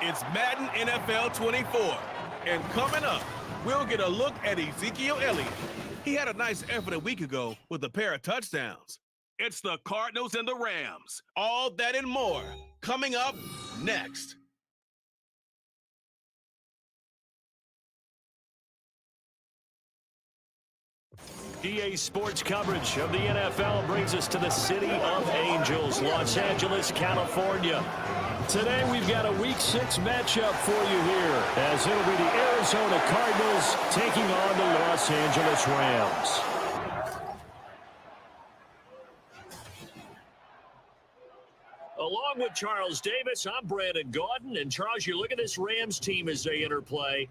It's Madden NFL 24. And coming up, we'll get a look at Ezekiel Elliott. He had a nice effort a week ago with a pair of touchdowns. It's the Cardinals and the Rams. All that and more coming up next. EA Sports coverage of the NFL brings us to the City of Angels, Los Angeles, California. Today we've got a Week 6 matchup for you here, as it'll be the Arizona Cardinals taking on the Los Angeles Rams. Along with Charles Davis, I'm Brandon Gaudin. And Charles, you look at this Rams team as they interplay.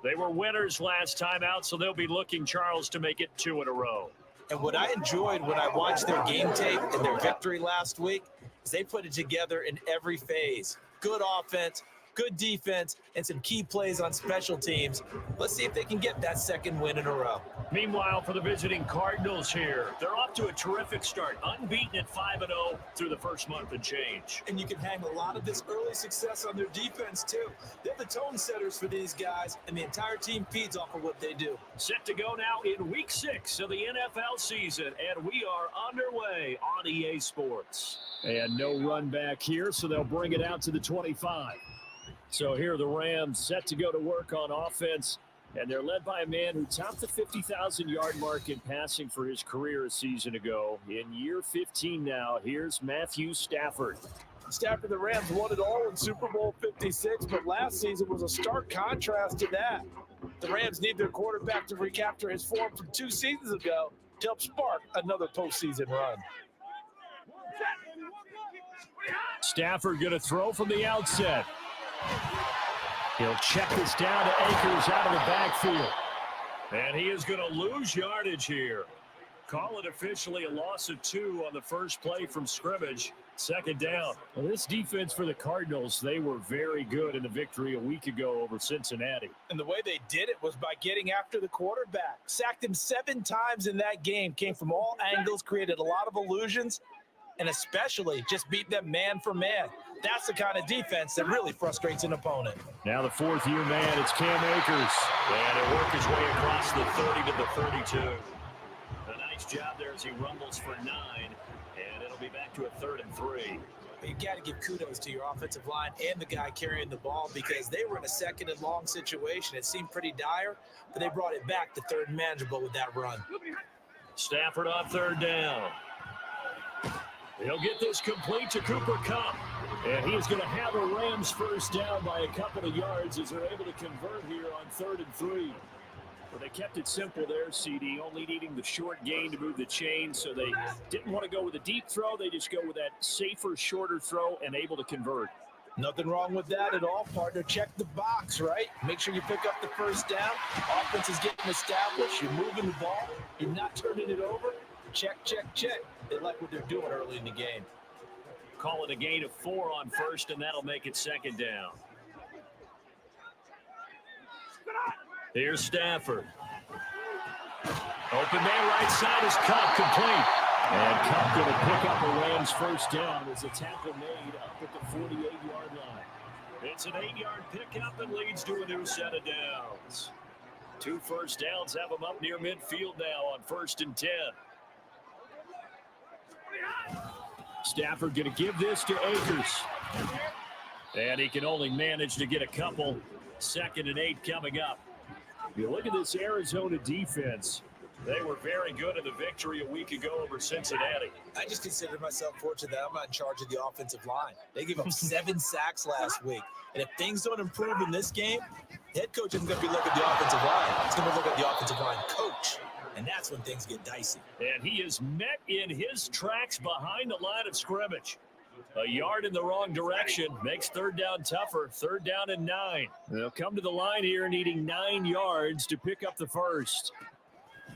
They were winners last time out, so they'll be looking, Charles, to make it 2 in a row. And what I enjoyed when I watched their game tape and their victory last week is they put it together in every phase. Good offense, good defense, and some key plays on special teams. Let's see if they can get that second win in a row. Meanwhile, for the visiting Cardinals here, they're off to a terrific start, unbeaten at 5-0 through the first month and change. And you can hang a lot of this early success on their defense, too. They're the tone setters for these guys, and the entire team feeds off of what they do. Set to go now in Week 6 of the NFL season, and we are underway on EA Sports. And no run back here, so they'll bring it out to the 25. So here are the Rams set to go to work on offense, and they're led by a man who topped the 50,000-yard mark in passing for his career a season ago. In year 15 now, here's Matthew Stafford. Stafford, the Rams won it all in Super Bowl 56, but last season was a stark contrast to that. The Rams need their quarterback to recapture his form from 2 seasons ago to help spark another postseason run. Stafford going to throw from the outset. He'll check this down to Akers out of the backfield. And he is going to lose yardage here. Call it officially a loss of 2 on the first play from scrimmage. Second down. Well, this defense for the Cardinals, they were very good in the victory a week ago over Cincinnati. And the way they did it was by getting after the quarterback. Sacked him 7 times in that game. Came from all angles, created a lot of illusions, and especially just beat them man for man. That's the kind of defense that really frustrates an opponent. Now the 4th-year man, it's Cam Akers. And he'll work his way across the 30 to the 32. A nice job there as he rumbles for 9. And it'll be back to a 3rd and 3. You got to give kudos to your offensive line and the guy carrying the ball, because they were in a 2nd and long situation. It seemed pretty dire, but they brought it back to 3rd and manageable with that run. Stafford on 3rd down. He'll get this complete to Cooper Kupp. And he is going to have a Rams first down by a couple of yards as they're able to convert here on 3rd and 3. Well, they kept it simple there, CD, only needing the short gain to move the chain, so they didn't want to go with a deep throw. They just go with that safer, shorter throw and able to convert. Nothing wrong with that at all, partner. Check the box, right? Make sure you pick up the first down. Offense is getting established. You're moving the ball. You're not turning it over. Check, check, check. They like what they're doing early in the game. Call it a gain of 4 on 1st, and that'll make it 2nd down. Here's Stafford. Open man right side is Kupp, complete. And Kupp going to pick up a Rams first down as a tackle made up at the 48-yard line. It's an 8-yard pickup and leads to a new set of downs. 2 first downs have them up near midfield now on 1st and 10. Stafford going to give this to Akers. And he can only manage to get a couple. 2nd and 8 coming up. You look at this Arizona defense. They were very good in the victory a week ago over Cincinnati. I just consider myself fortunate that I'm not in charge of the offensive line. They gave up 7 sacks last week. And if things don't improve in this game, head coach isn't going to be looking at the offensive line. He's going to look at the offensive line coach. And that's when things get dicey. And he is met in his tracks behind the line of scrimmage. A yard in the wrong direction makes 3rd down tougher. 3rd down and 9. They'll come to the line here needing 9 yards to pick up the first.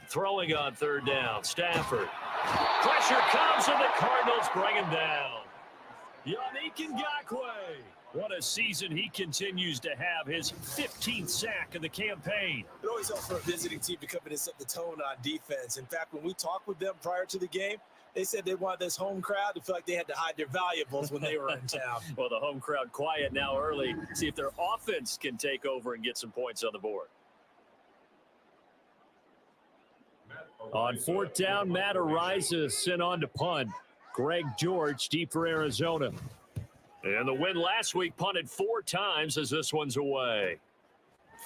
Throwing on 3rd down, Stafford. Pressure comes and the Cardinals bring him down. Yannick Ngakoue. What a season he continues to have, his 15th sack of the campaign. It always helps for a visiting team to come in and set the tone on defense. In fact, when we talked with them prior to the game, They said they wanted this home crowd to feel like they had to hide their valuables when they were in town. Well, the home crowd quiet now early. See if their offense can take over and get some points on the board. On fourth down, Matt Ariza sent on to punt. Greg George deep for Arizona. And the win last week punted 4 times as this one's away.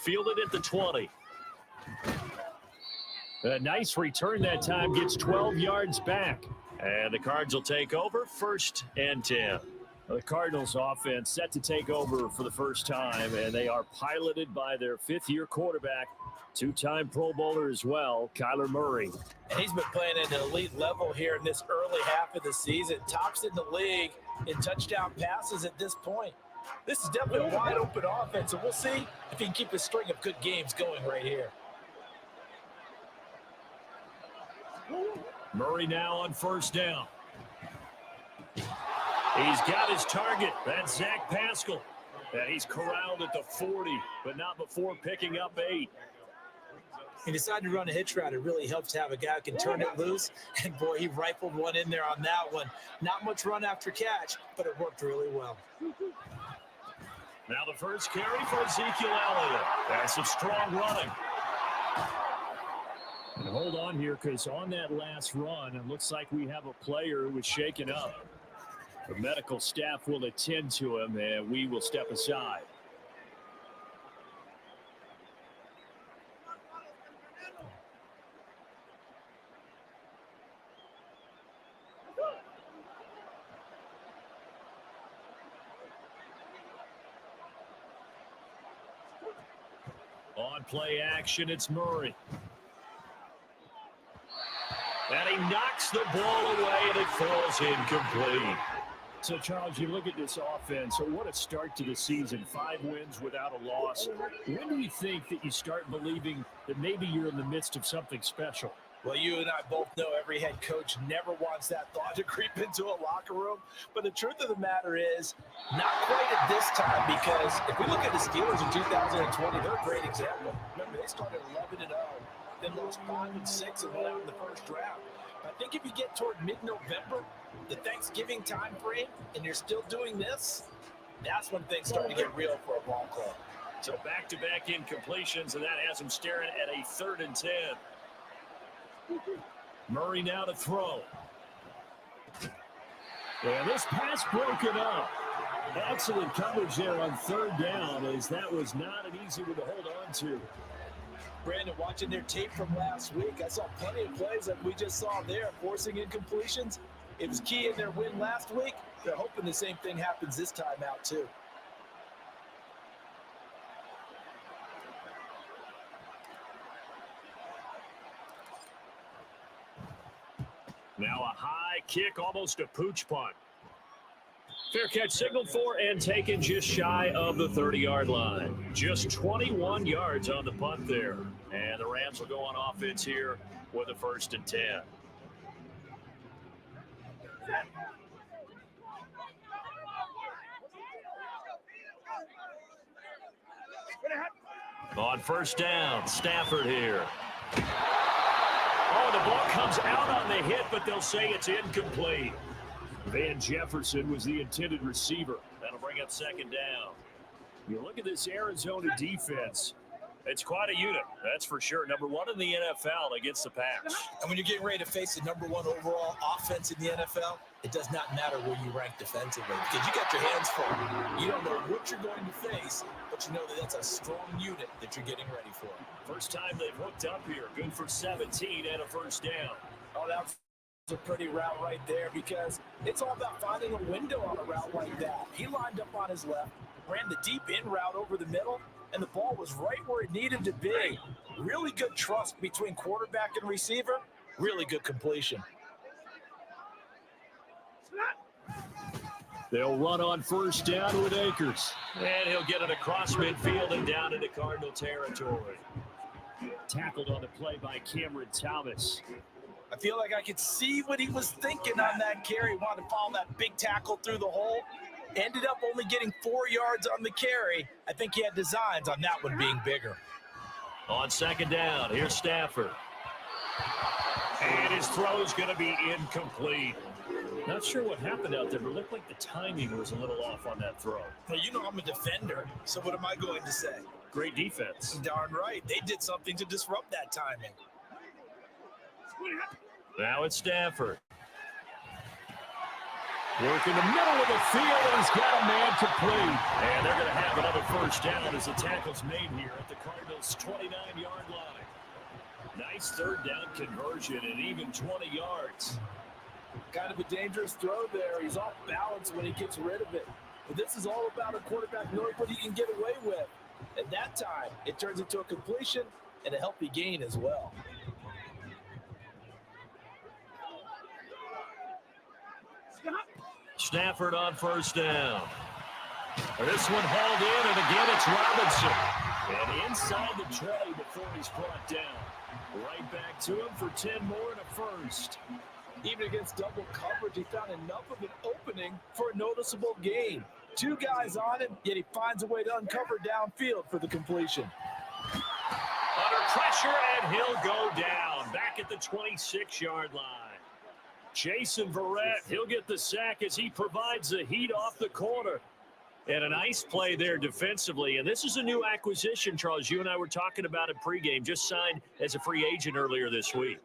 Fielded at the 20. A nice return that time, gets 12 yards back. And the Cards will take over, 1st and 10. The Cardinals offense set to take over for the first time, and they are piloted by their 5th-year quarterback, 2-time Pro Bowler as well, Kyler Murray. And he's been playing at an elite level here in this early half of the season. Tops in the league in touchdown passes at this point. This is definitely a wide open offense, and we'll see if he can keep a string of good games going right here. Murray now on 1st down. He's got his target. That's Zach Pascal. And he's corralled at the 40, but not before picking up 8. He decided to run a hitch route. It really helps to have a guy who can turn it loose. And, boy, he rifled one in there on that one. Not much run after catch, but it worked really well. Now the first carry for Ezekiel Elliott. That's some strong running. And hold on here, because on that last run, it looks like we have a player who was shaken up. The medical staff will attend to him, and we will step aside. On play action, it's Murray. And he knocks the ball away, and it falls incomplete. So, Charles, you look at this offense, so what a start to the season. 5 wins without a loss. When do you think that you start believing that maybe you're in the midst of something special? Well, you and I both know every head coach never wants that thought to creep into a locker room. But the truth of the matter is, not quite at this time, because if we look at the Steelers in 2020, they're a great example. Remember, they started 11-0, then lost 5-6 and went out in the first round. I think if you get toward mid-November, the Thanksgiving time frame, and you're still doing this, that's when things start to get real for a ball club. So back-to-back incompletions, and that has him staring at a 3rd and 10. Murray now to throw. And this pass broken up. Excellent coverage there on 3rd down, as that was not an easy one to hold on to. Brandon, watching their tape from last week, I saw plenty of plays that we just saw there, forcing incompletions. It was key in their win last week. They're hoping the same thing happens this time out, too. Now a high kick, almost a pooch punt. Fair catch signaled for and taken just shy of the 30-yard line. Just 21 yards on the punt there. And the Rams will go on offense here with a 1st and 10. On 1st down, Stafford here. Oh, the ball comes out on the hit, but they'll say it's incomplete. Van Jefferson was the intended receiver. That'll bring up 2nd down. You look at this Arizona defense. It's quite a unit, that's for sure. Number 1 in the NFL against the pass. And when you're getting ready to face the number 1 overall offense in the NFL, it does not matter where you rank defensively, because you got your hands full. You don't know what you're going to face, but you know that that's a strong unit that you're getting ready for. First time they've hooked up here. Good for 17 and a 1st down. Oh, that's a pretty route right there, because it's all about finding a window on a route like that. He lined up on his left, ran the deep in route over the middle, and the ball was right where it needed to be. Really good trust between quarterback and receiver. Really good completion. They'll run on 1st down with Akers. And he'll get it across midfield and down into Cardinal territory. Tackled on the play by Cameron Thomas. I feel like I could see what he was thinking on that carry. He wanted to follow that big tackle through the hole. Ended up only getting 4 yards on the carry. I think he had designs on that one being bigger. On 2nd down, here's Stafford. And his throw is going to be incomplete. Not sure what happened out there, but it looked like the timing was a little off on that throw. Well, you know I'm a defender, so what am I going to say? Great defense. Darn right. They did something to disrupt that timing. Now it's Stafford. Work in the middle of the field, and he's got a man complete. And they're going to have another first down as the tackle's made here at the Cardinals' 29-yard line. Nice third down conversion and even 20 yards. Kind of a dangerous throw there. He's off balance when he gets rid of it. But this is all about a quarterback knowing what he can get away with. At that time, it turns into a completion and a healthy gain as well. Stafford on first down. This one hauled in, and again it's Robinson. And inside the 20 before he's brought down. Right back to him for 10 more and a first. Even against double coverage, he found enough of an opening for a noticeable gain. Two guys on him, yet he finds a way to uncover downfield for the completion. Under pressure, and he'll go down. Back at the 26-yard line. Jason Verrett, he'll get the sack as he provides the heat off the corner. And a nice play there defensively. And this is a new acquisition, Charles. You and I were talking about it pregame. Just signed as a free agent earlier this week.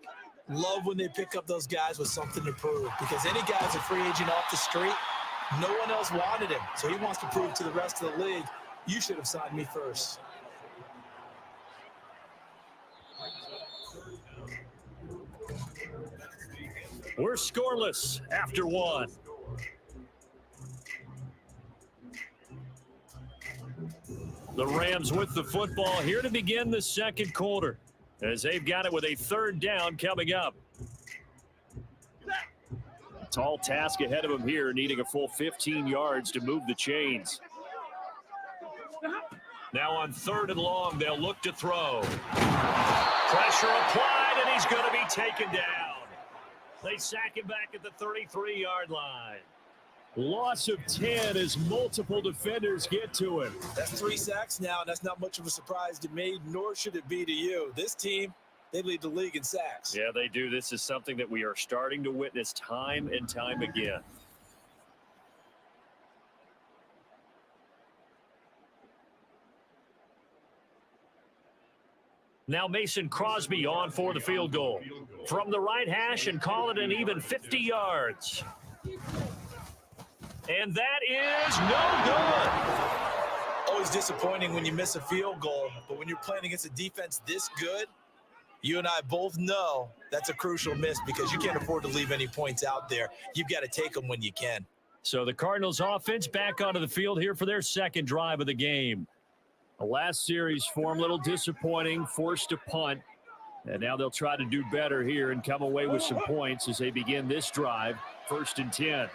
Love when they pick up those guys with something to prove. Because any guy's a free agent off the street, no one else wanted him. So he wants to prove to the rest of the league, you should have signed me first. We're scoreless after one. The Rams with the football here to begin the second quarter as they've got it with a third down coming up. Tall task ahead of them here, needing a full 15 yards to move the chains. Now on third and long, they'll look to throw. Pressure applied, and he's going to be taken down. They sack him back at the 33-yard line. Loss of 10 as multiple defenders get to him. That's 3 sacks now, and that's not much of a surprise to me, nor should it be to you. This team, they lead the league in sacks. Yeah, they do. This is something that we are starting to witness time and time again. Now Mason Crosby on for the field goal. From the right hash and call it an even 50 yards. And that is no good. Always disappointing when you miss a field goal, but when you're playing against a defense this good, you and I both know that's a crucial miss because you can't afford to leave any points out there. You've got to take them when you can. So the Cardinals offense back onto the field here for their second drive of the game. The last series for them, a little disappointing, forced a punt. And now they'll try to do better here and come away with some points as they begin this drive, 1st and 10.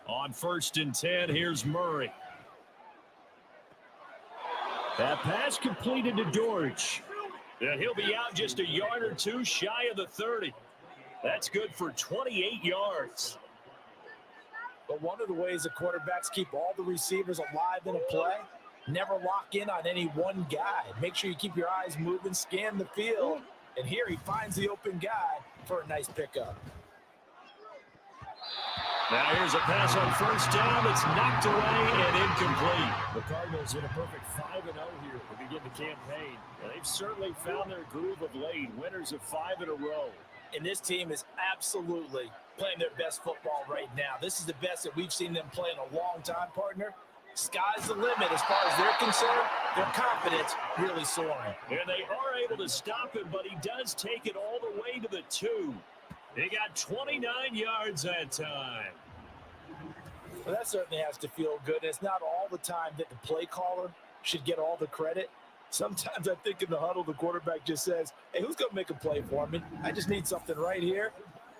On 1st and 10, here's Murray. That pass completed to Dortch. And he'll be out just a yard or two shy of the 30. That's good for 28 yards. But one of the ways the quarterbacks keep all the receivers alive in a play, never lock in on any one guy. Make sure you keep your eyes moving, scan the field. And here he finds the open guy for a nice pickup. Now here's a pass on 1st down. It's knocked away and incomplete. The Cardinals in a perfect 5-0 here to begin the campaign. And they've certainly found their groove of late, winners of 5 in a row. And this team is absolutely playing their best football right now. This is the best that we've seen them play in a long time, partner. Sky's the limit as far as they're concerned. Their confidence really soaring. And they are able to stop him, but he does take it all the way to the 2. They got 29 yards that time. Well, that certainly has to feel good. And it's not all the time that the play caller should get all the credit. Sometimes I think in the huddle, the quarterback just says, hey, who's going to make a play for me? I just need something right here.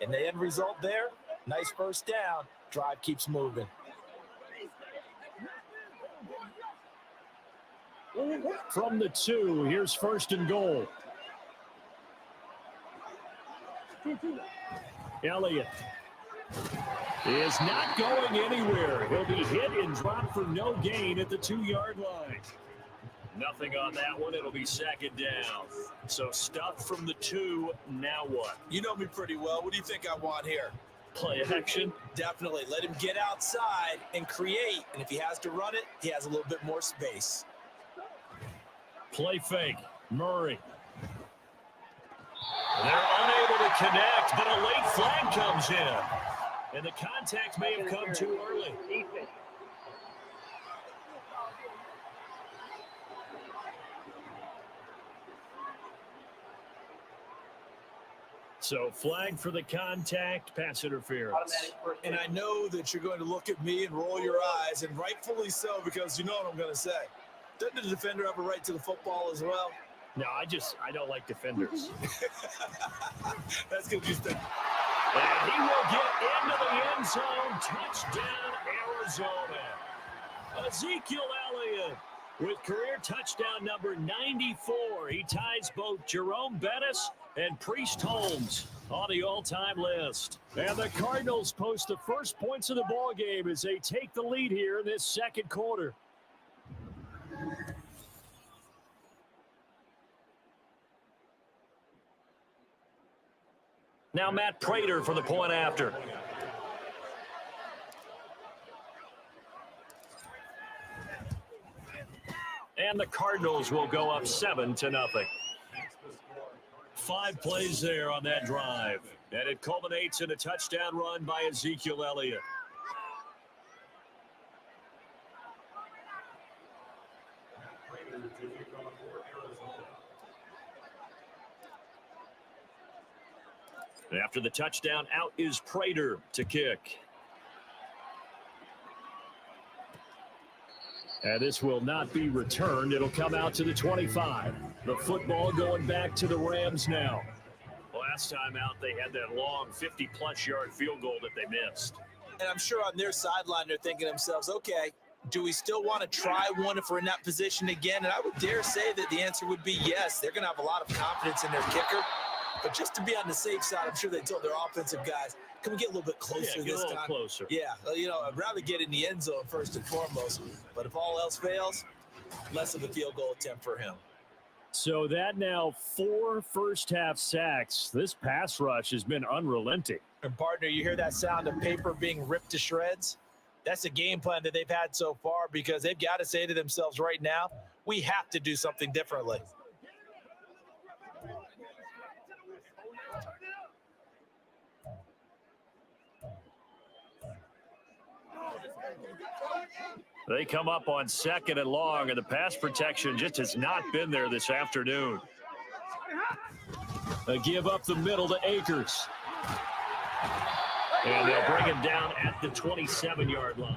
And the end result there, nice first down. Drive keeps moving. From the 2, here's 1st and goal. Elliott is not going anywhere. He'll be hit and dropped for no gain at the 2-yard line. Nothing on that one. It'll be second down. So stuff from the 2. Now what? You know me pretty well. What do you think I want here? Play action. Definitely. Let him get outside and create. And if he has to run it, he has a little bit more space. Play fake. Murray. They're unable to connect, but a late flag comes in. And the contact may have come too early. So flag for the contact, pass interference. And I know that you're going to look at me and roll your eyes, and rightfully so, because you know what I'm going to say. Doesn't the defender have a right to the football as well? No, I don't like defenders. That's going to just... And he will get into the end zone. Touchdown, Arizona. Ezekiel Elliott with career touchdown number 94. He ties both Jerome Bettis and Priest Holmes on the all-time list. And the Cardinals post the first points of the ball game as they take the lead here in this second quarter. Now Matt Prater for the point after. And the Cardinals will go up 7-0. 5 plays there on that drive. And it culminates in a touchdown run by Ezekiel Elliott. After the touchdown, out is Prater to kick. And this will not be returned. It'll come out to the 25. The football going back to the Rams now. Last time out, they had that long 50-plus yard field goal that they missed. And I'm sure on their sideline, they're thinking to themselves, okay, do we still want to try one if we're in that position again? And I would dare say that the answer would be yes. They're going to have a lot of confidence in their kicker. But just to be on the safe side, I'm sure they told their offensive guys, can we get a little bit closer this time? Closer. Yeah, you know, I'd rather get in the end zone first and foremost. But if all else fails, less of a field goal attempt for him. So that now 4 first-half sacks. This pass rush has been unrelenting. And partner, you hear that sound of paper being ripped to shreds? That's the game plan that they've had so far because they've got to say to themselves right now, we have to do something differently. They come up on 2nd and long, and the pass protection just has not been there this afternoon. A give up the middle to Akers. And they'll bring him down at the 27-yard line.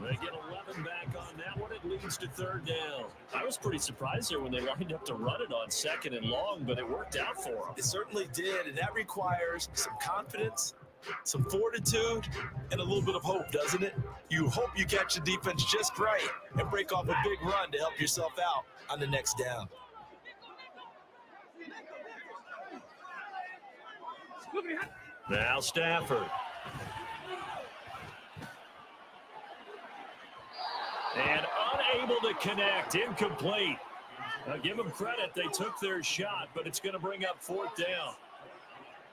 They get 11 back on that one. It leads to 3rd down. I was pretty surprised there when they lined up to run it on 2nd and long, but it worked out for them. It certainly did, and that requires some confidence, some fortitude, and a little bit of hope, doesn't it? You hope you catch the defense just right and break off a big run to help yourself out on the next down. Now Stafford. And unable to connect, incomplete. Now give them credit, they took their shot, but it's going to bring up 4th down.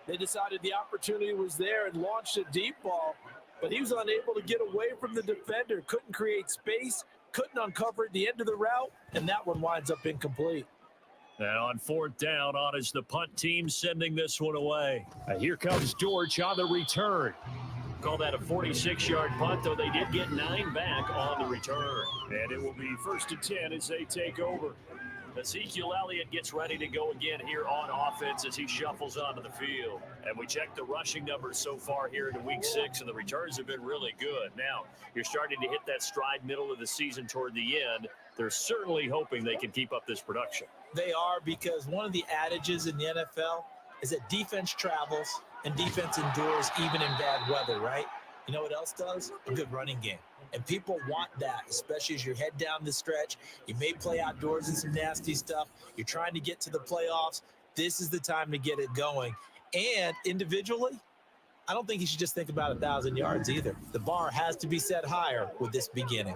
They decided the opportunity was there and launched a deep ball, but he was unable to get away from the defender, couldn't create space, couldn't uncover at the end of the route, and that one winds up incomplete. And on 4th down, on is the punt team sending this one away. Here comes George on the return. Call that a 46-yard punt, though they did get 9 back on the return. And it will be 1st and 10 as they take over. Ezekiel Elliott gets ready to go again here on offense as he shuffles onto the field. And we check the rushing numbers so far here into week 6, and the returns have been really good. Now, you're starting to hit that stride middle of the season toward the end. They're certainly hoping they can keep up this production. They are, because one of the adages in the NFL is that defense travels and defense endures even in bad weather, right? You know what else does? A good running game. And people want that, especially as you head down the stretch. You may play outdoors in some nasty stuff. You're trying to get to the playoffs. This is the time to get it going. And individually, I don't think you should just think about 1,000 yards either. The bar has to be set higher with this beginning.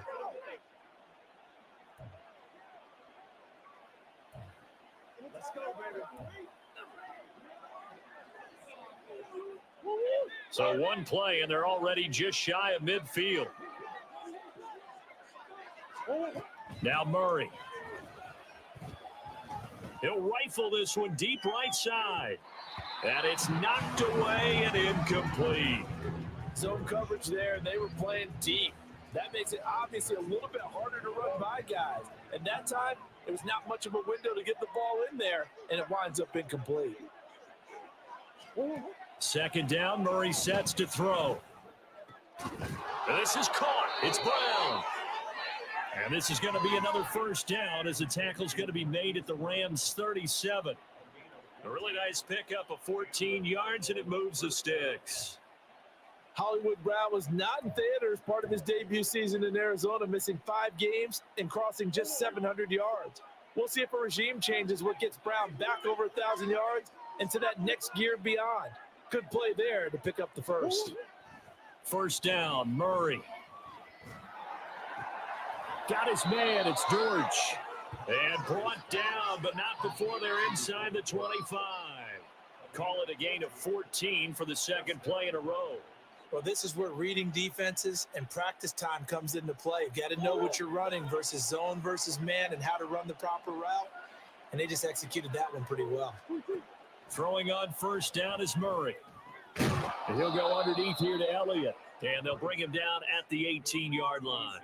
So one play, and they're already just shy of midfield. Now Murray. He'll rifle this one deep right side. And it's knocked away and incomplete. Zone coverage there, and they were playing deep. That makes it obviously a little bit harder to run by guys. And that time, it was not much of a window to get the ball in there, and it winds up incomplete. Second down, Murray sets to throw. This is caught. It's Brown. And this is going to be another first down as the tackle's going to be made at the Rams 37. A really nice pickup of 14 yards, and it moves the sticks. Hollywood Brown was not in theater as part of his debut season in Arizona, missing 5 games and crossing just 700 yards. We'll see if a regime change is what gets Brown back over 1,000 yards and to that next gear beyond. Good play there to pick up the first. First down, Murray. Got his man, it's George. And brought down, but not before they're inside the 25. Call it a gain of 14 for the second play in a row. Well, this is where reading defenses and practice time comes into play. You got to know what you're running versus zone versus man and how to run the proper route. And they just executed that one pretty well. Throwing on first down is Murray. And he'll go underneath here to Elliott. And they'll bring him down at the 18-yard line.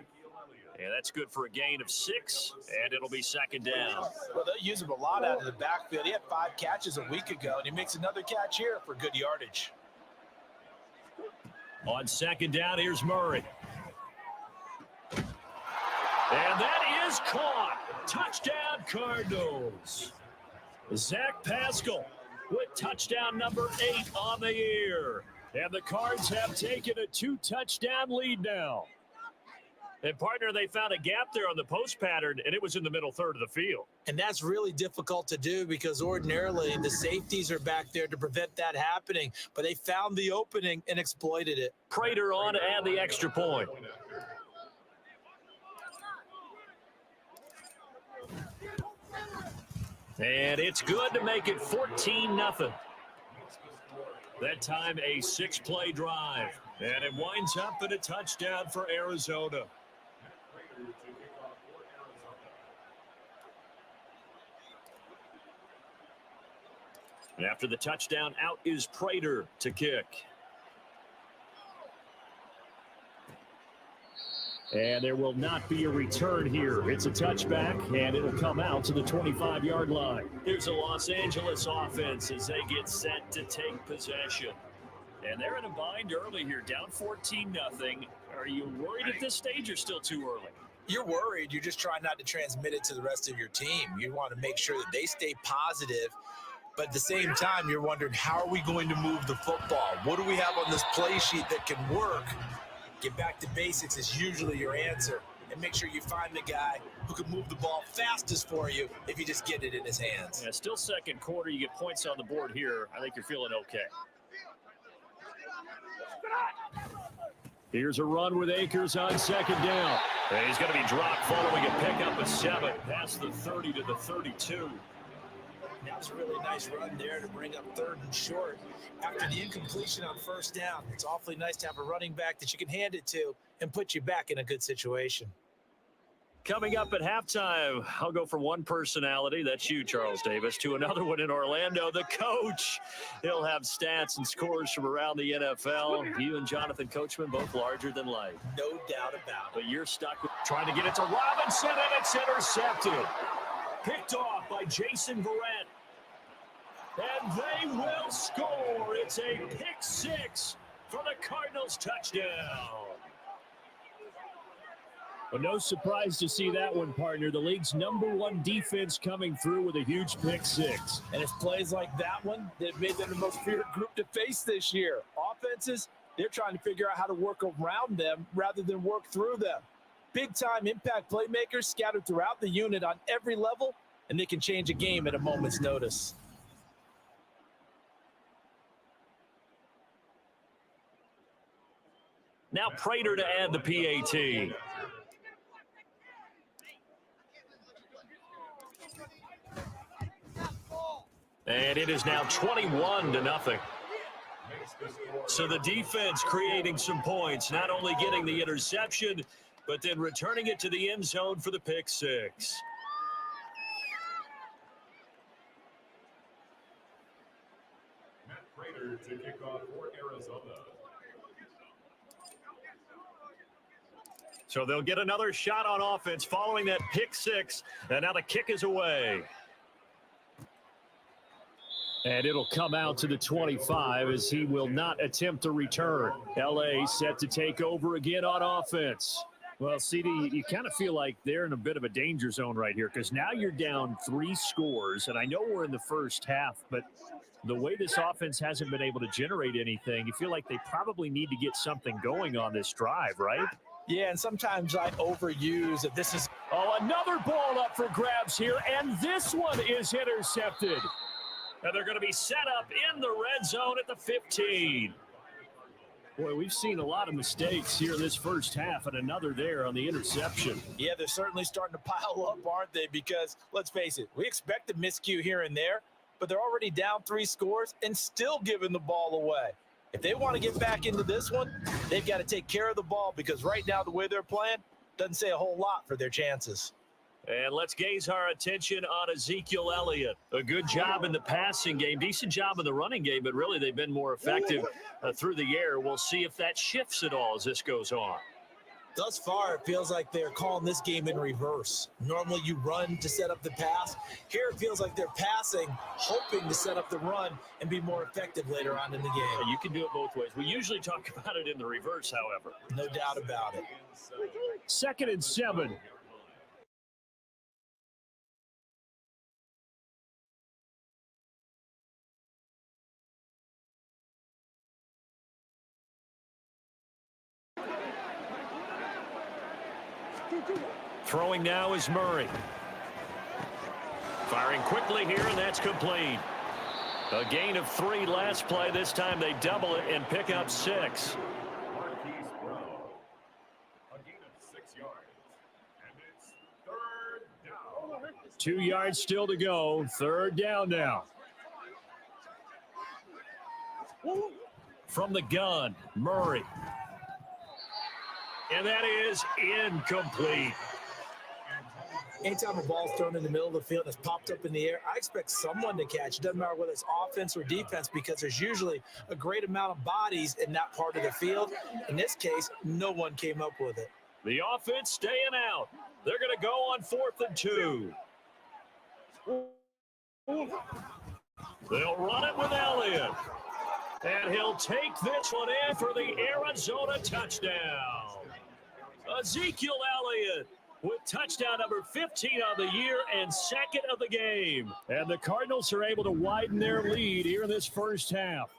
And that's good for a gain of 6, and it'll be second down. Well, they'll use him a lot out of the backfield. He had 5 catches a week ago, and he makes another catch here for good yardage. On second down, here's Murray. And that is caught. Touchdown, Cardinals. Zach Pascal with touchdown number 8 on the year. And the Cards have taken a 2-touchdown lead now. And, partner, they found a gap there on the post pattern, and it was in the middle third of the field. And that's really difficult to do because ordinarily the safeties are back there to prevent that happening. But they found the opening and exploited it. Prater on to add the extra point. And it's good to make it 14-0. That time a 6-play drive. And it winds up in a touchdown for Arizona. And after the touchdown, out is Prater to kick. And there will not be a return here. It's a touchback, and it'll come out to the 25-yard line. Here's a Los Angeles offense as they get set to take possession. And they're in a bind early here, down 14-0. Are you worried at this stage or still too early? You're worried. You're just trying not to transmit it to the rest of your team. You want to make sure that they stay positive. But at the same time, you're wondering, how are we going to move the football? What do we have on this play sheet that can work? Get back to basics is usually your answer. And make sure you find the guy who can move the ball fastest for you if you just get it in his hands. Yeah, still second quarter. You get points on the board here. I think you're feeling okay. Here's a run with Akers on second down. And he's going to be dropped following a pickup of 7 past the 30 to the 32. That was a really nice run there to bring up 3rd and short. After the incompletion on first down, it's awfully nice to have a running back that you can hand it to and put you back in a good situation. Coming up at halftime, I'll go from one personality, that's you, Charles Davis, to another one in Orlando, the coach. He'll have stats and scores from around the NFL. You and Jonathan Coachman, both larger than life. No doubt about it. But you're stuck with trying to get it to Robinson, and it's intercepted. Picked off by Jason Verrett. And they will score. It's a pick 6 for the Cardinals touchdown. Well, no surprise to see that one, partner. The league's #1 defense coming through with a huge pick 6. And it's plays like that one that made them the most feared group to face this year. Offenses, they're trying to figure out how to work around them rather than work through them. Big-time impact playmakers scattered throughout the unit on every level, and they can change a game at a moment's notice. Now Prater to add the PAT. And it is now 21-0. So the defense creating some points, not only getting the interception, but then returning it to the end zone for the pick six. Matt Prater to kick off for Arizona. So they'll get another shot on offense following that pick six, and now the kick is away. And it'll come out to the 25 as he will not attempt to return. LA set to take over again on offense. Well, CD, you kind of feel like they're in a bit of a danger zone right here because now you're down 3 scores, and I know we're in the first half, but the way this offense hasn't been able to generate anything, you feel like they probably need to get something going on this drive, right? Yeah, and sometimes I overuse it. This is another ball up for grabs here, and this one is intercepted. And they're going to be set up in the red zone at the 15. Boy, we've seen a lot of mistakes here in this first half, and another there on the interception. Yeah, they're certainly starting to pile up, aren't they? Because, let's face it, we expect a miscue here and there, but they're already down 3 scores and still giving the ball away. If they want to get back into this one, they've got to take care of the ball because right now the way they're playing doesn't say a whole lot for their chances. And let's gaze our attention on Ezekiel Elliott. A good job in the passing game, decent job in the running game, but really they've been more effective through the air. We'll see if that shifts at all as this goes on. Thus far, it feels like they're calling this game in reverse. Normally you run to set up the pass. Here it feels like they're passing, hoping to set up the run and be more effective later on in the game. You can do it both ways. We usually talk about it in the reverse, however. No doubt about it. 2nd and 7. Throwing now is Murray. Firing quickly here, and that's complete. A gain of 3 last play. This time they double it and pick up 6. A gain of 6 yards. And it's 3rd down. 2 yards still to go. 3rd down now. From the gun, Murray. And that is incomplete. Anytime a ball's thrown in the middle of the field and it's popped up in the air, I expect someone to catch. It doesn't matter whether it's offense or defense because there's usually a great amount of bodies in that part of the field. In this case, no one came up with it. The offense staying out. They're going to go on 4th and 2. They'll run it with Elliott. And he'll take this one in for the Arizona touchdown. Ezekiel Elliott with touchdown number 15 on the year and 2nd of the game. And the Cardinals are able to widen their lead here in this first half.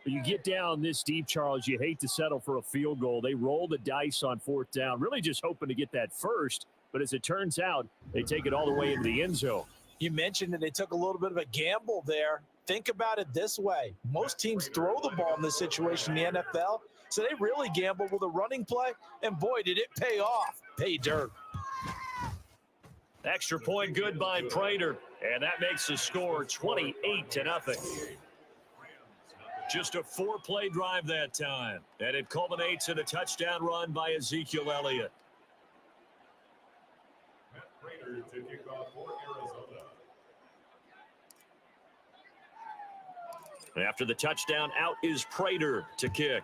You get down this deep, Charles, you hate to settle for a field goal. They roll the dice on 4th down, really just hoping to get that first. But as it turns out, they take it all the way into the end zone. You mentioned that they took a little bit of a gamble there. Think about it this way. Most teams throw the ball in this situation in the NFL, so they really gamble with a running play, and boy, did it pay off. Pay dirt. Extra point good by Prater, and that makes the score 28-0. Just a 4-play drive that time, and it culminates in a touchdown run by Ezekiel Elliott. Matt Prater to kick off for Arizona. After the touchdown, out is Prater to kick.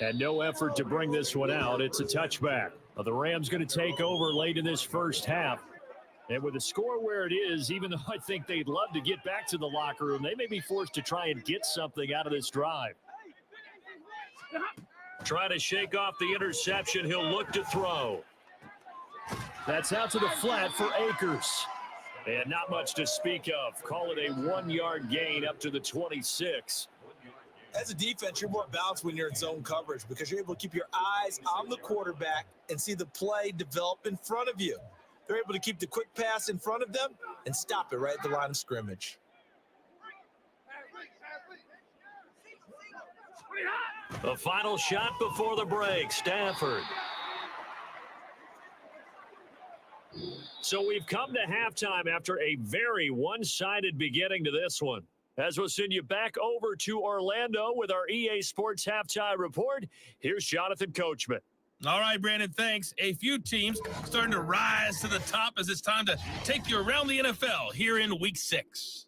And no effort to bring this one out. It's a touchback. The Rams going to take over late in this first half. And with the score where it is, even though I think they'd love to get back to the locker room, they may be forced to try and get something out of this drive. Trying to shake off the interception. He'll look to throw. That's out to the flat for Akers. And not much to speak of. Call it a 1-yard gain up to the 26. As a defense, you're more balanced when you're in zone coverage because you're able to keep your eyes on the quarterback and see the play develop in front of you. They're able to keep the quick pass in front of them and stop it right at the line of scrimmage. The final shot before the break, Stafford. So we've come to halftime after a very one-sided beginning to this one. As we'll send you back over to Orlando with our EA Sports Halftime Report, here's Jonathan Coachman. All right, Brandon, thanks. A few teams starting to rise to the top as it's time to take you around the NFL here in Week 6.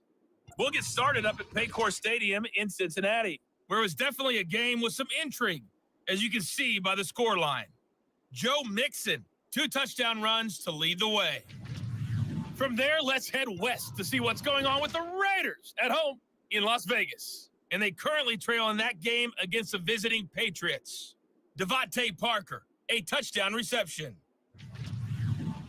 We'll get started up at Paycor Stadium in Cincinnati, where it was definitely a game with some intrigue, as you can see by the scoreline. Joe Mixon, 2 touchdown runs to lead the way. From there, let's head west to see what's going on with the Raiders at home in Las Vegas. And they currently trail in that game against the visiting Patriots. Devontae Parker, a touchdown reception.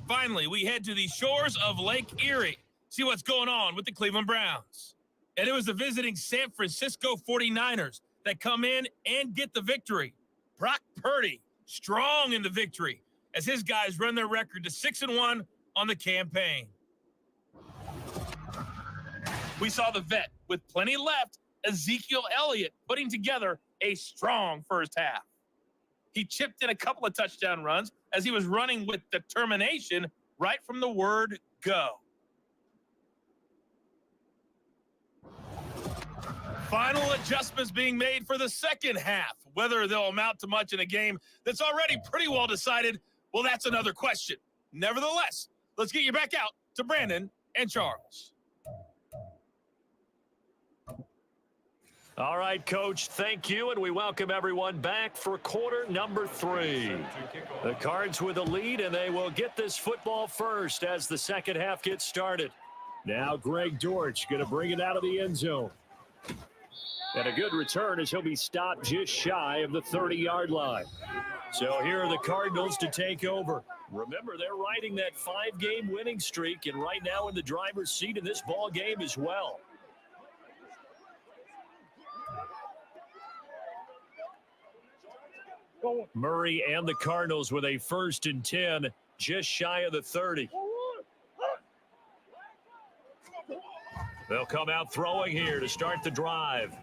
Finally, we head to the shores of Lake Erie, see what's going on with the Cleveland Browns. And it was the visiting San Francisco 49ers that come in and get the victory. Brock Purdy, strong in the victory, as his guys run their record to 6-1 on the campaign. We saw the vet with plenty left, Ezekiel Elliott, putting together a strong first half. He chipped in a couple of touchdown runs as he was running with determination right from the word go. Final adjustments being made for the second half. Whether they'll amount to much in a game that's already pretty well decided, well, that's another question. Nevertheless, let's get you back out to Brandon and Charles. All right, Coach, thank you, and we welcome everyone back for quarter number 3. The Cards with a lead, and they will get this football first as the second half gets started. Now Greg Dortch going to bring it out of the end zone. And a good return as he'll be stopped just shy of the 30-yard line. So here are the Cardinals to take over. Remember, they're riding that 5-game winning streak, and right now in the driver's seat in this ball game as well. Murray and the Cardinals with a 1st and 10, just shy of the 30. They'll come out throwing here to start the drive.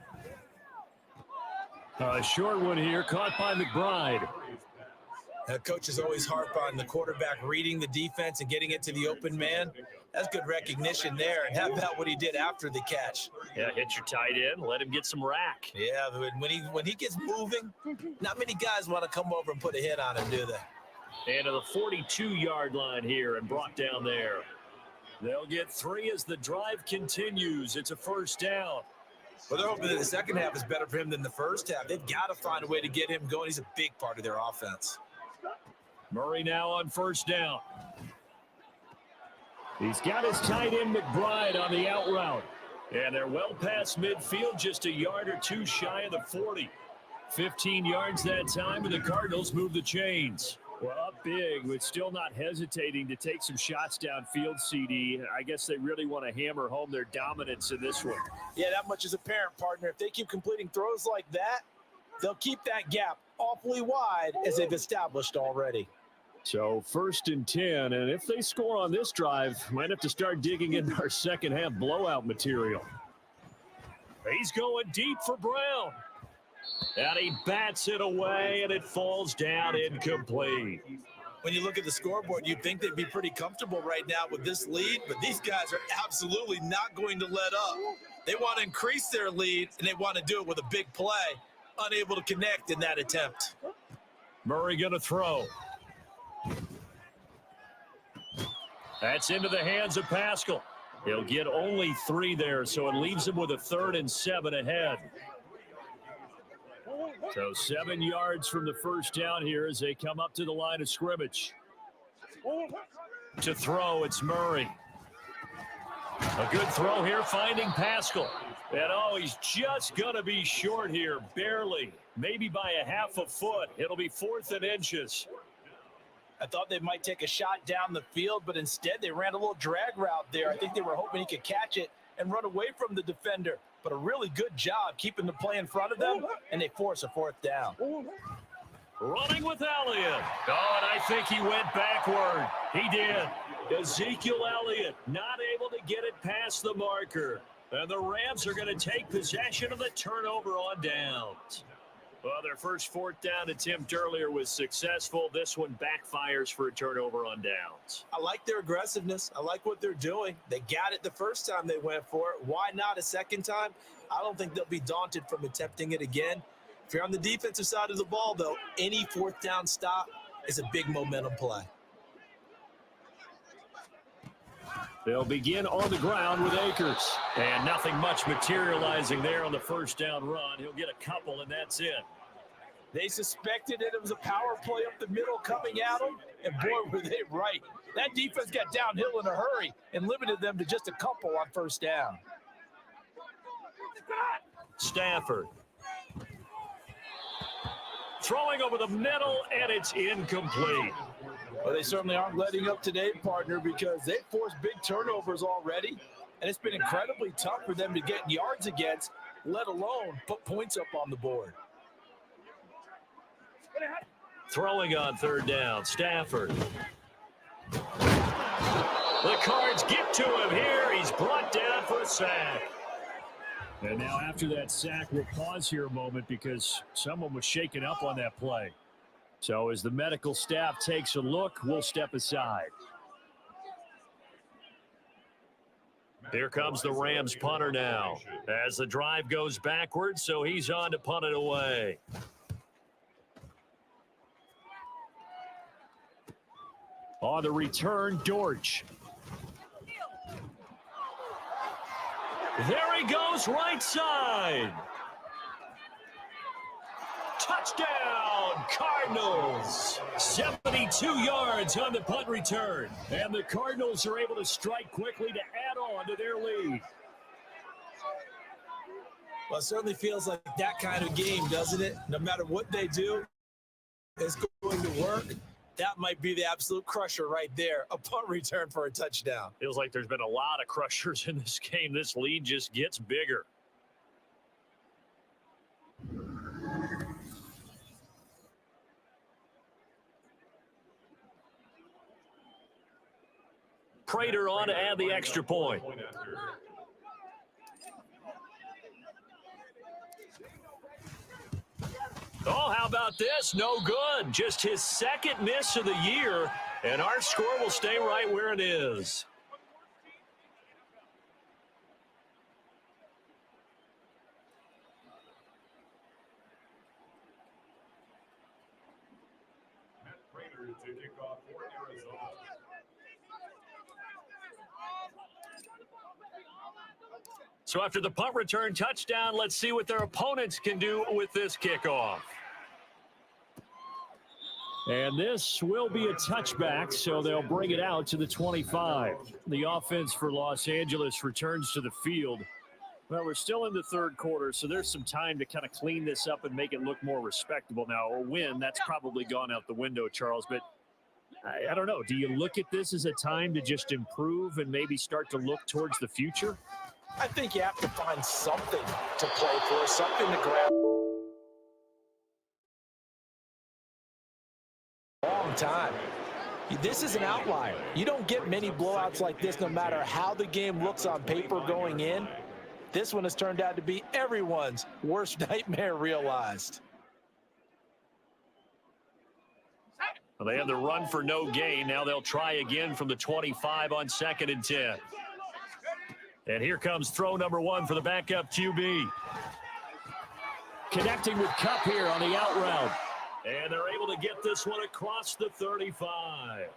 A short one here, caught by McBride. Coaches always harp on the quarterback reading the defense and getting it to the open man. That's good recognition there. And how about what he did after the catch? Yeah, hit your tight end, let him get some rack. Yeah, when he gets moving, not many guys want to come over and put a hit on him, do they? And to the 42-yard line here and brought down there. They'll get 3 as the drive continues. It's a 1st down. Well, they're hoping that the second half is better for him than the first half. They've got to find a way to get him going. He's a big part of their offense. Murray now on 1st down. He's got his tight end McBride on the out route. And they're well past midfield, just a yard or 2 shy of the 40. 15 yards that time, and the Cardinals move the chains. Well, up big, but still not hesitating to take some shots downfield, CD. I guess they really want to hammer home their dominance in this one. Yeah, that much is apparent, partner. If they keep completing throws like that, they'll keep that gap awfully wide as they've established already. So 1st and 10, and if they score on this drive, might have to start digging into our second half blowout material. He's going deep for Brown. And he bats it away, and it falls down incomplete. When you look at the scoreboard, you'd think they'd be pretty comfortable right now with this lead, but these guys are absolutely not going to let up. They want to increase their lead, and they want to do it with a big play. Unable to connect in that attempt. Murray going to throw. That's into the hands of Pascal. He'll get only 3 there, so it leaves him with a 3rd and 7 ahead. So 7 yards from the 1st down here as they come up to the line of scrimmage. To throw, it's Murray. A good throw here, finding Pascal. And he's just going to be short here, barely. Maybe by a half a foot. It'll be 4th and inches. I thought they might take a shot down the field, but instead they ran a little drag route there. I think they were hoping he could catch it and run away from the defender. But a really good job keeping the play in front of them, and they force a 4th down. Running with Elliott. Oh, and I think he went backward. He did. Ezekiel Elliott not able to get it past the marker. And the Rams are going to take possession of the turnover on downs. Well, their first fourth down attempt earlier was successful. This one backfires for a turnover on downs. I like their aggressiveness. I like what they're doing. They got it the first time they went for it. Why not a second time? I don't think they'll be daunted from attempting it again. If you're on the defensive side of the ball, though, any fourth down stop is a big momentum play. They'll begin on the ground with Akers. And nothing much materializing there on the first down run. He'll get a couple, and that's it. They suspected it was a power play up the middle coming at them, and boy, were they right. That defense got downhill in a hurry and limited them to just a couple on first down. Stafford. Throwing over the middle, and it's incomplete. Well, they certainly aren't letting up today, partner, because they've forced big turnovers already, and it's been incredibly tough for them to get yards against, let alone put points up on the board. Throwing on third down, Stafford. The Cards get to him here. He's brought down for a sack. And now after that sack, we'll pause here a moment because someone was shaken up on that play. So as the medical staff takes a look, we'll step aside. Here comes the Rams punter now as the drive goes backwards, so he's on to punt it away. On the return, Dortch. There he goes, right side. Touchdown, Cardinals. 72 yards on the punt return. And the Cardinals are able to strike quickly to add on to their lead. Well, it certainly feels like that kind of game, doesn't it? No matter what they do, it's going to work. That might be the absolute crusher right there, a punt return for a touchdown. Feels like there's been a lot of crushers in this game. This lead just gets bigger. Prater on to add the extra point. Oh, how about this? No good. Just his second miss of the year, and our score will stay right where it is. Matt Prater to kick off for Arizona. So after the punt return touchdown, let's see what their opponents can do with this kickoff. And this will be a touchback, so they'll bring it out to the 25. The offense for Los Angeles returns to the field. Well, we're still in the third quarter, so there's some time to kind of clean this up and make it look more respectable. Now, a win, that's probably gone out the window, Charles, but I don't know. Do you look at this as a time to just improve and maybe start to look towards the future? I think you have to find something to play for, something to grab. Long time. This is an outlier. You don't get many blowouts like this no matter how the game looks on paper going in. This one has turned out to be everyone's worst nightmare realized. Well, they had the run for no gain. Now they'll try again from the 25 on 2nd and 10. And here comes throw number 1 for the backup QB. Connecting with Kupp here on the out route. And they're able to get this one across the 35.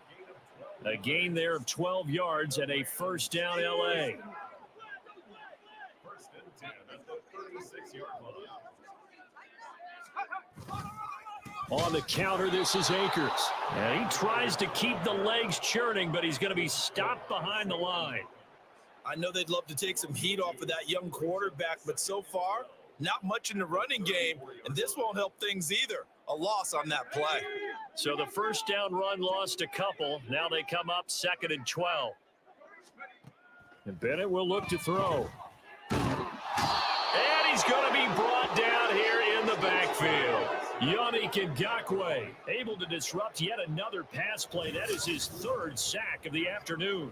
A gain there of 12 yards and a first down LA. First and 10 at the 36-yard line. On the counter, this is Akers. And he tries to keep the legs churning, but he's going to be stopped behind the line. I know they'd love to take some heat off of that young quarterback, but so far, not much in the running game, and this won't help things either. A loss on that play. So the first down run lost a couple. Now they come up 2nd and 12. And Bennett will look to throw. And he's going to be brought down here in the backfield. Yannick Ngakoue able to disrupt yet another pass play. That is his 3rd sack of the afternoon.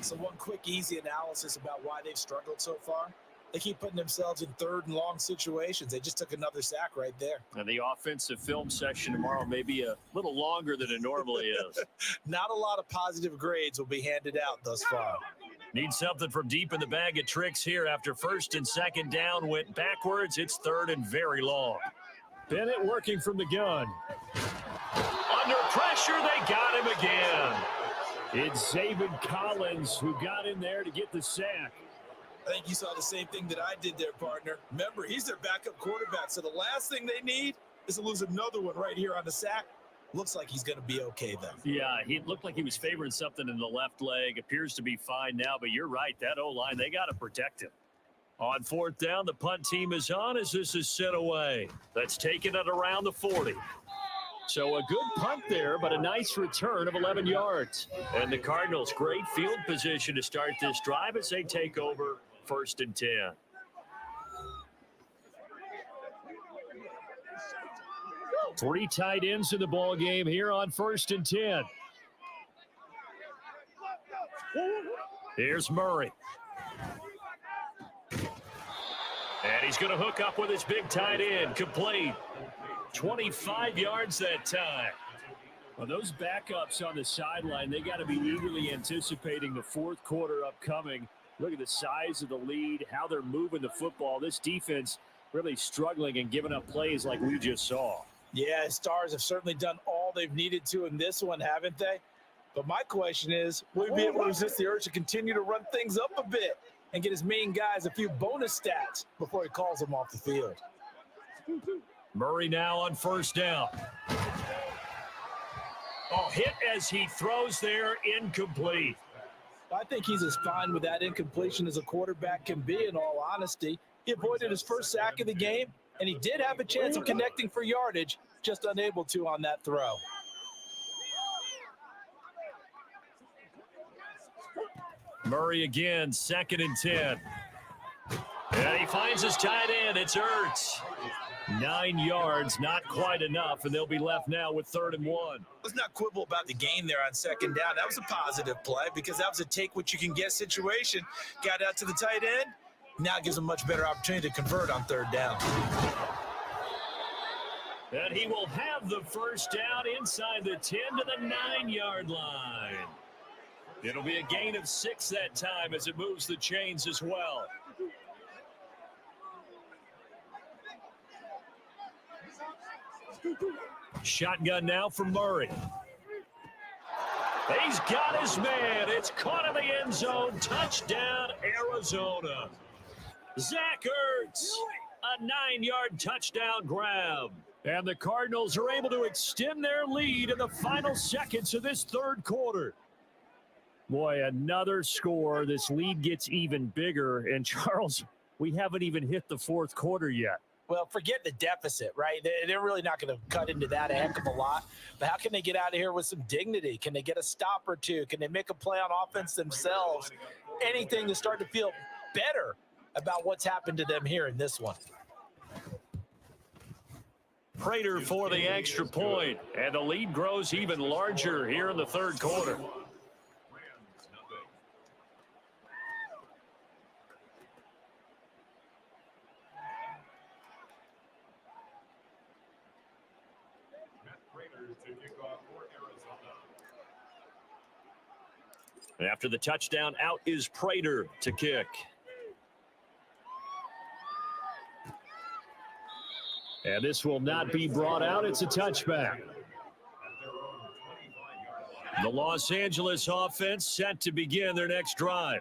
So one quick, easy analysis about why they've struggled so far. They keep putting themselves in third and long situations. They just took another sack right there. And the offensive film session tomorrow may be a little longer than it normally is. Not a lot of positive grades will be handed out thus far. Need something from deep in the bag of tricks here after first and second down went backwards. It's third and very long. Bennett working from the gun. Under pressure, they got him again. It's Zaven Collins who got in there to get the sack. I think you saw the same thing that I did there, partner. Remember, he's their backup quarterback, so the last thing they need is to lose another one right here on the sack. Looks like he's going to be okay, though. Yeah, he looked like he was favoring something in the left leg. Appears to be fine now, but you're right. That O-line, they got to protect him. On fourth down, the punt team is on as this is sent away. That's taken at around the 40. So a good punt there, but a nice return of 11 yards. And the Cardinals, great field position to start this drive as they take over first and 10. Three tight ends in the ball game here on first and 10. Here's Murray. And he's going to hook up with his big tight end. Complete. 25 yards that time. Well, those backups on the sideline, they got to be eagerly anticipating the fourth quarter upcoming. Look at the size of the lead, how they're moving the football. This defense really struggling and giving up plays like we just saw. Yeah, Stars have certainly done all they've needed to in this one, haven't they? But my question is, will he be able to resist the urge to continue to run things up a bit and get his main guys a few bonus stats before he calls them off the field? Murray now on first down. Oh, hit as he throws there, incomplete. I think he's as fine with that incompletion as a quarterback can be, in all honesty. He avoided his first sack of the game, and he did have a chance of connecting for yardage, just unable to on that throw. Murray again, second and 10. And he finds his tight end. It's Ertz. 9 yards, not quite enough, and they'll be left now with 3rd and 1. Let's not quibble about the gain there on second down. That was a positive play because that was a take-what-you-can-get situation. Got out to the tight end. Now it gives him a much better opportunity to convert on 3rd down. And he will have the first down inside the 10 to the 9-yard line. It'll be a gain of 6 that time as it moves the chains as well. Shotgun now for Murray. He's got his man. It's caught in the end zone. Touchdown, Arizona. Zach Ertz, a 9-yard touchdown grab. And the Cardinals are able to extend their lead in the final seconds of this third quarter. Boy, another score. This lead gets even bigger. And, Charles, we haven't even hit the fourth quarter yet. Well, forget the deficit, right? They're really not going to cut into that a heck of a lot. But how can they get out of here with some dignity? Can they get a stop or two? Can they make a play on offense themselves? Anything to start to feel better about what's happened to them here in this one. Prater for the extra point, and the lead grows even larger here in the third quarter. After the touchdown, out is Prater to kick. And this will not be brought out. It's a touchback. The Los Angeles offense set to begin their next drive.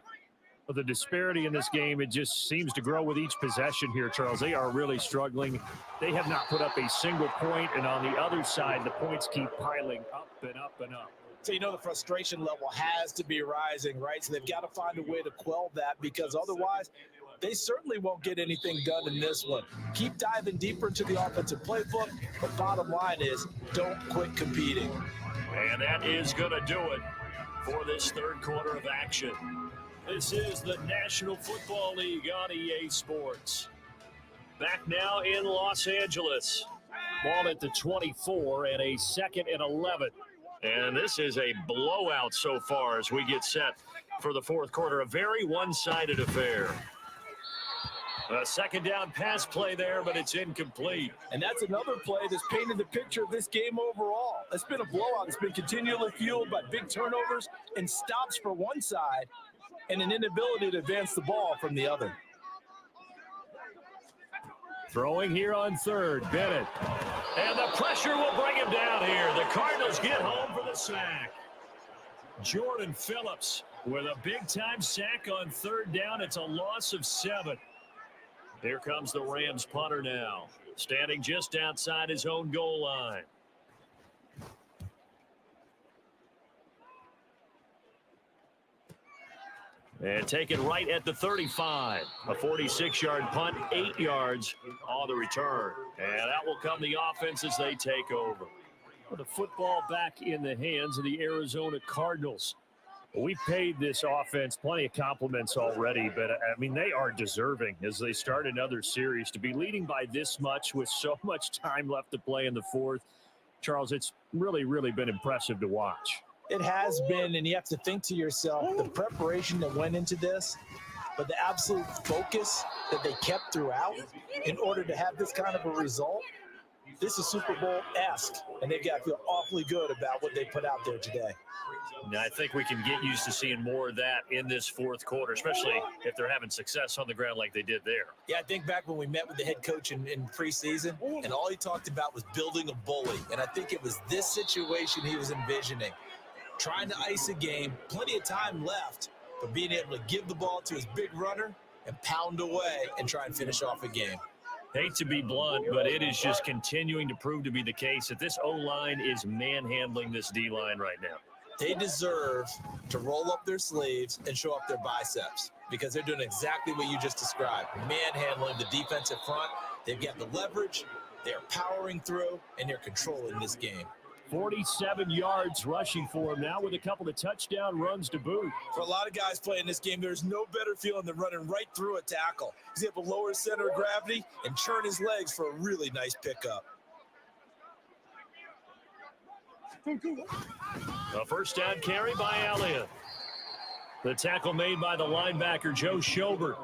Well, the disparity in this game, it just seems to grow with each possession here, Charles. They are really struggling. They have not put up a single point, and on the other side, the points keep piling up and up and up. So you know the frustration level has to be rising, right? So they've got to find a way to quell that because otherwise they certainly won't get anything done in this one. Keep diving deeper into the offensive playbook, but bottom line is don't quit competing. And that is going to do it for this third quarter of action. This is the National Football League on EA Sports. Back now in Los Angeles. Ball at the 24 and a 2nd and 11. And this is a blowout so far as we get set for the fourth quarter. A very one-sided affair. A second down pass play there, but it's incomplete. And that's another play that's painted the picture of this game overall. It's been a blowout. It's been continually fueled by big turnovers and stops for one side and an inability to advance the ball from the other. Throwing here on third, Bennett. And the pressure will bring him down here. The Cardinals get home for the sack. Jordan Phillips with a big-time sack on third down. It's a loss of 7. Here comes the Rams punter now, standing just outside his own goal line. And take it right at the 35. A 46-yard punt, 8 yards on the return. And out will come the offense as they take over. The football back in the hands of the Arizona Cardinals. We paid this offense plenty of compliments already, but, I mean, they are deserving as they start another series. To be leading by this much with so much time left to play in the fourth, Charles, it's really, really been impressive to watch. It has been, and you have to think to yourself, the preparation that went into this, but the absolute focus that they kept throughout in order to have this kind of a result. This is Super Bowl-esque, and they've got to feel awfully good about what they put out there today. Now, I think we can get used to seeing more of that in this fourth quarter, especially if they're having success on the ground like they did there. Yeah, I think back when we met with the head coach in preseason, and all he talked about was building a bully. And I think it was this situation he was envisioning. Trying to ice a game, plenty of time left, but being able to give the ball to his big runner and pound away and try and finish off a game. Hate to be blunt, but it is just continuing to prove to be the case that this O-line is manhandling this D-line right now. They deserve to roll up their sleeves and show up their biceps because they're doing exactly what you just described, manhandling the defensive front. They've got the leverage, they're powering through, and they're controlling this game. 47 yards rushing for him now with a couple of touchdown runs to boot. For a lot of guys playing this game, there's no better feeling than running right through a tackle. He's able to lower his center of gravity and churn his legs for a really nice pickup. A first down carry by Elliott. The tackle made by the linebacker, Joe Schobert.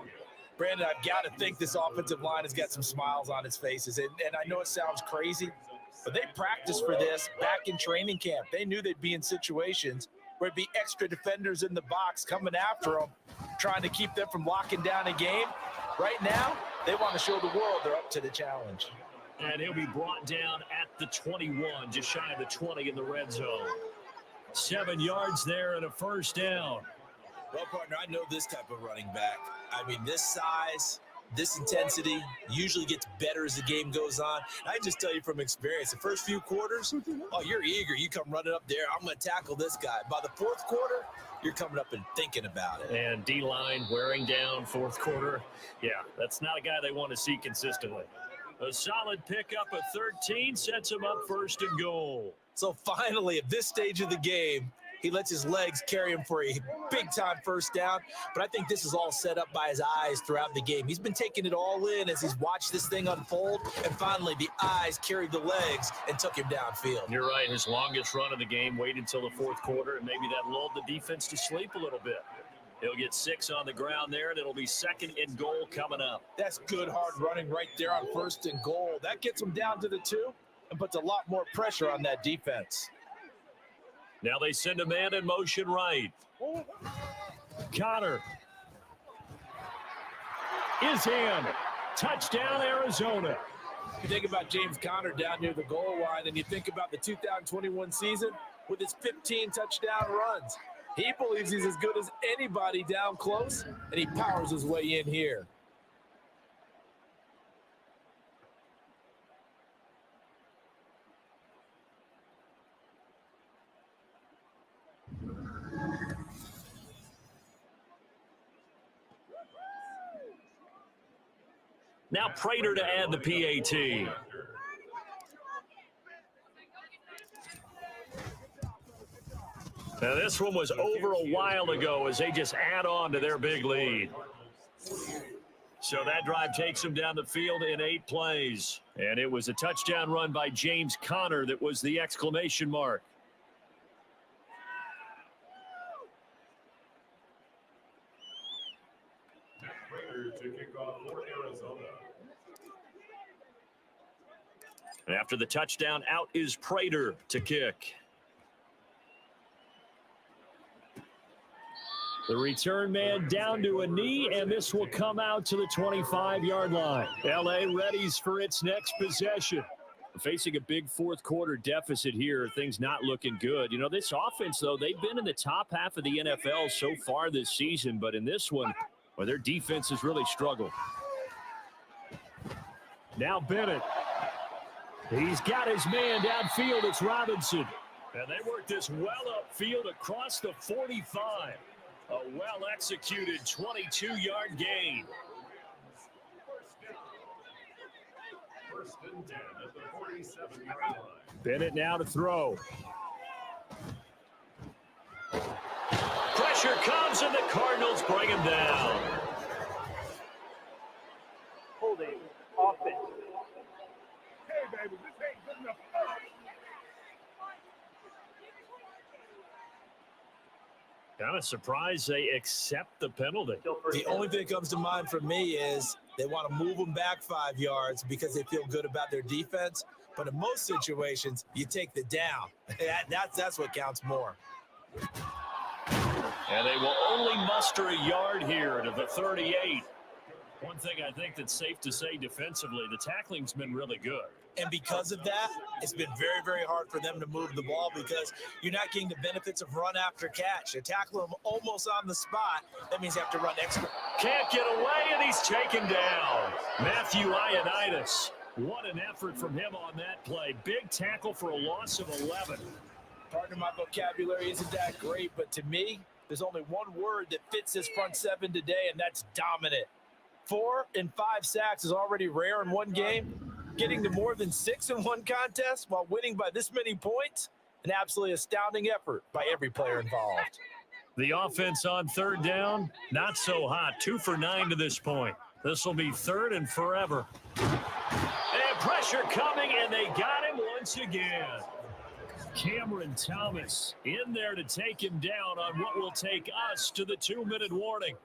Brandon, I've got to think this offensive line has got some smiles on its faces. And I know it sounds crazy, but they practiced for this back in training camp. They knew they'd be in situations where it'd be extra defenders in the box coming after them, trying to keep them from locking down a game. Right now, they want to show the world they're up to the challenge. And he'll be brought down at the 21, just shy of the 20 in the red zone. 7 yards there and a first down. Well, partner, I know this type of running back. I mean, this size, this intensity usually gets better as the game goes on. I just tell you from experience, the first few quarters, oh, you're eager. You come running up there. I'm going to tackle this guy. By the fourth quarter, you're coming up and thinking about it. And D-line wearing down fourth quarter. Yeah, that's not a guy they want to see consistently. A solid pickup of 13 sets him up first and goal. So finally, at this stage of the game, he lets his legs carry him for a big-time first down. But I think this is all set up by his eyes throughout the game. He's been taking it all in as he's watched this thing unfold. And finally, the eyes carried the legs and took him downfield. You're right. His longest run of the game waited until the fourth quarter, and maybe that lulled the defense to sleep a little bit. He'll get 6 on the ground there, and it'll be second and goal coming up. That's good hard running right there on first and goal. That gets him down to the 2 and puts a lot more pressure on that defense. Now they send a man in motion right. Connor is in. Touchdown, Arizona. You think about James Conner down near the goal line, and you think about the 2021 season with his 15 touchdown runs. He believes he's as good as anybody down close, and he powers his way in here. Now Prater to add the PAT. Now this one was over a while ago as they just add on to their big lead. So that drive takes them down the field in 8 plays. And it was a touchdown run by James Conner that was the exclamation mark. Prater to kick off for Arizona. And after the touchdown, out is Prater to kick. The return man down to a knee, and this will come out to the 25-yard line. LA readies for its next possession. Facing a big fourth quarter deficit here, things not looking good. You know, this offense, though, they've been in the top half of the NFL so far this season, but in this one, well, their defense has really struggled. Now Bennett. He's got his man downfield. It's Robinson. And they work this well upfield across the 45. A well-executed 22-yard gain. First and 10 at the 47-yard line. Bennett now to throw. Pressure comes, and the Cardinals bring him down. Holding offense. Hey, baby, this ain't good enough. Kind of surprised they accept the penalty. The only thing that comes to mind for me is they want to move them back 5 yards because they feel good about their defense. But in most situations, you take the down. That's what counts more. And they will only muster a yard here to the 38. One thing I think that's safe to say defensively, the tackling's been really good. And because of that, it's been very, very hard for them to move the ball because you're not getting the benefits of run after catch. You tackle them almost on the spot. That means you have to run extra. Can't get away, and he's taken down. Matthew Ioannidis. What an effort from him on that play. Big tackle for a loss of 11. Pardon my vocabulary isn't that great, but to me, there's only one word that fits this front seven today, and that's dominant. 4 and 5 sacks is already rare in one game. Getting to more than 6 in one contest while winning by this many points, an absolutely astounding effort by every player involved. The offense on third down, not so hot. 2 for 9 to this point. This will be third and forever. And pressure coming, and they got him once again. Cameron Thomas in there to take him down on what will take us to the 2-minute warning.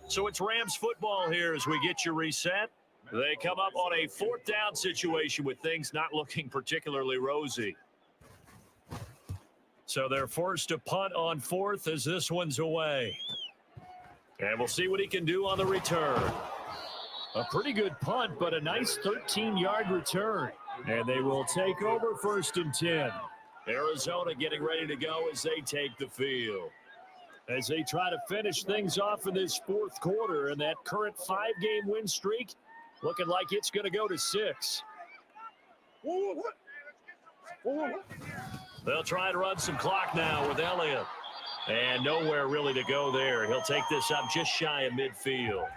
So it's Rams football here as we get you reset. They come up on a fourth down situation with things not looking particularly rosy. So they're forced to punt on fourth as this one's away. And we'll see what he can do on the return. A pretty good punt, but a nice 13-yard return. And they will take over first and 10. Arizona getting ready to go as they take the field. As they try to finish things off in this fourth quarter, and that current 5-game win streak looking like it's going to go to 6. They'll try to run some clock now with Elliott. And nowhere really to go there. He'll take this up just shy of midfield.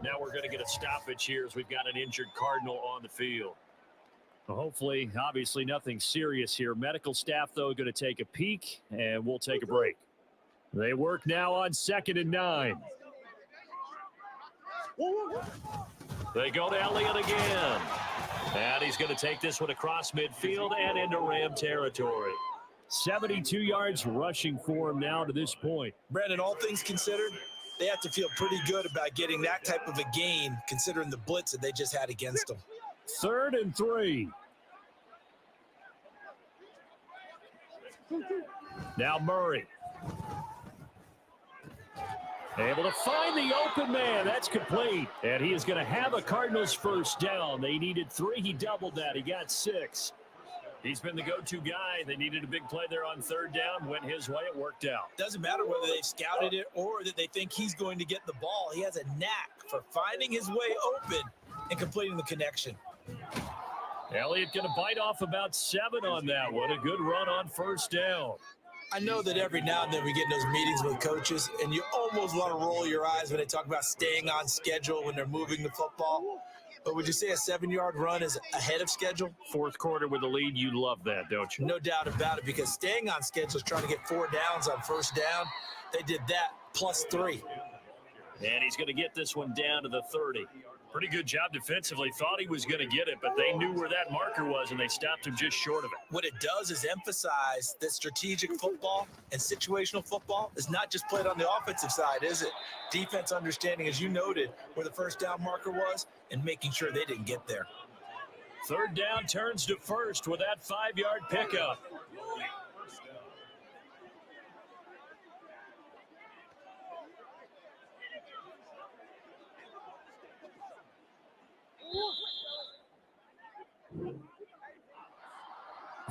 Now we're going to get a stoppage here as we've got an injured Cardinal on the field. Well, hopefully, obviously nothing serious here. Medical staff, though, going to take a peek, and we'll take a break. They work now on 2nd and 9. They go to Elliott again. And he's going to take this one across midfield and into Ram territory. 72 yards rushing for him now to this point. Brandon, all things considered, they have to feel pretty good about getting that type of a gain considering the blitz that they just had against them. 3rd and 3. Now Murray. Able to find the open man. That's complete. And he is going to have a Cardinals first down. They needed 3. He doubled that. He got 6. He's been the go-to guy. They needed a big play there on 3rd down. Went his way. It worked out. Doesn't matter whether they've scouted it or that they think he's going to get the ball. He has a knack for finding his way open and completing the connection. Elliott going to bite off about 7 on that one. A good run on first down. I know that every now and then we get in those meetings with coaches, and you almost want to roll your eyes when they talk about staying on schedule when they're moving the football. But would you say a 7-yard run is ahead of schedule? Fourth quarter with a lead, you love that, don't you? No doubt about it, because staying on schedule is trying to get 4 downs on first down. They did that plus 3. And he's going to get this one down to the 30. Pretty good job defensively. Thought he was going to get it, but they knew where that marker was, and they stopped him just short of it. What it does is emphasize that strategic football and situational football is not just played on the offensive side, is it? Defense understanding, as you noted, where the first down marker was and making sure they didn't get there. Third down turns to first with that 5-yard pickup.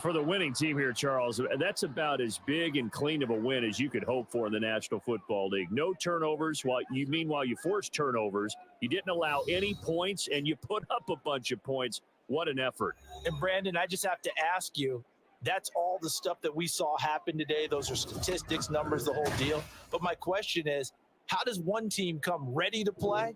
For the winning team here, Charles, that's about as big and clean of a win as you could hope for in the National Football League. No turnovers. Meanwhile, you forced turnovers. You didn't allow any points, and you put up a bunch of points. What an effort. And, Brandon, I just have to ask you, that's all the stuff that we saw happen today. Those are statistics, numbers, the whole deal. But my question is, how does one team come ready to play